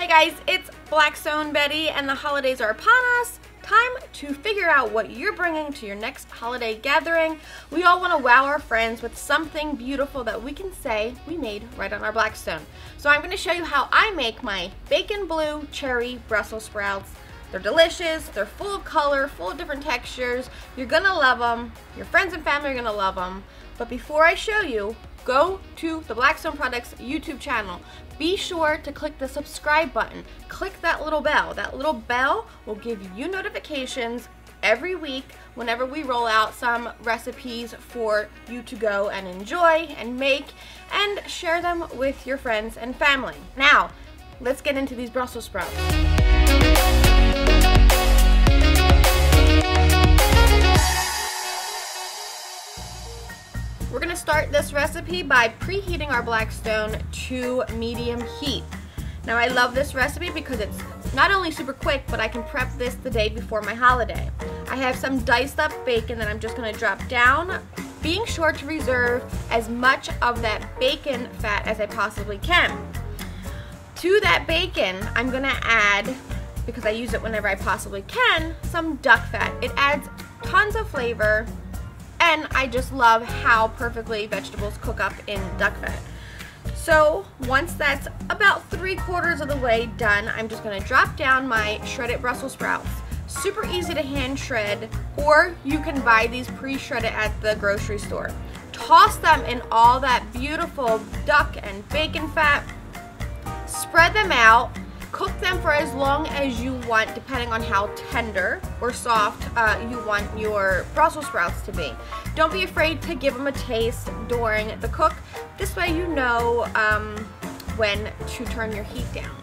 Hey guys, it's Blackstone Betty and the holidays are upon us. Time to figure out what you're bringing to your next holiday gathering. We all want to wow our friends with something beautiful that we can say we made right on our Blackstone. So I'm going to show you how I make my bacon blue cherry Brussels sprouts. They're delicious, they're full of color, full of different textures. You're going to love them. Your friends and family are going to love them. But before I show you, go to the Blackstone Products YouTube channel. Be sure to click the subscribe button. Click that little bell. That little bell will give you notifications every week whenever we roll out some recipes for you to go and enjoy and make and share them with your friends and family. Now, let's get into these Brussels sprouts. We're going to start this recipe by preheating our Blackstone to medium heat. Now I love this recipe because it's not only super quick, but I can prep this the day before my holiday. I have some diced up bacon that I'm just going to drop down, being sure to reserve as much of that bacon fat as I possibly can. To that bacon, I'm going to add, because I use it whenever I possibly can, some duck fat. It adds tons of flavor. And I just love how perfectly vegetables cook up in duck fat. So once that's about 3/4 of the way done, I'm just going to drop down my shredded Brussels sprouts. Super easy to hand shred, or you can buy these pre-shredded at the grocery store. Toss them in all that beautiful duck and bacon fat. Spread them out. Cook them for as long as you want, depending on how tender or soft you want your Brussels sprouts to be. Don't be afraid to give them a taste during the cook. This way you know when to turn your heat down.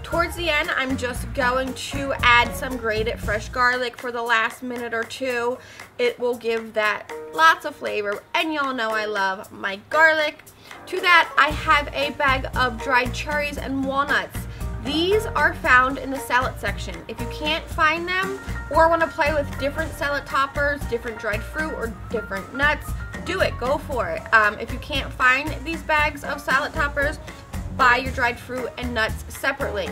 Towards the end, I'm just going to add some grated fresh garlic for the last minute or two. It will give that lots of flavor, and y'all know I love my garlic. To that, I have a bag of dried cherries and walnuts. These are found in the salad section. If you can't find them or want to play with different salad toppers, different dried fruit, or different nuts, do it. Go for it. If you can't find these bags of salad toppers, buy your dried fruit and nuts separately.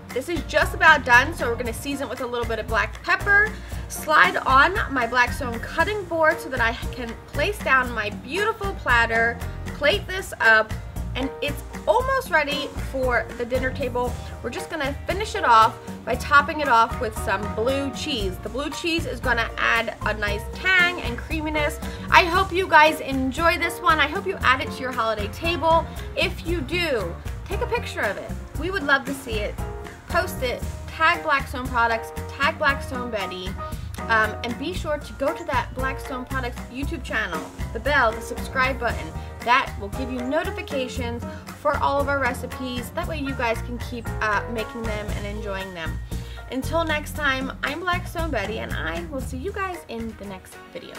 This is just about done, so we're going to season with a little bit of black pepper. Slide on my Blackstone cutting board so that I can place down my beautiful platter, plate this up, and it's almost ready for the dinner table. We're just gonna finish it off by topping it off with some blue cheese. The blue cheese is gonna add a nice tang and creaminess. I hope you guys enjoy this one. I hope you add it to your holiday table. If you do, take a picture of it. We would love to see it. Post it, tag Blackstone Products, tag Blackstone Betty, and be sure to go to that Blackstone Products YouTube channel, the bell, the subscribe button. That will give you notifications for all of our recipes. That way you guys can keep making them and enjoying them. Until next time, I'm Blackstone Betty, and I will see you guys in the next video.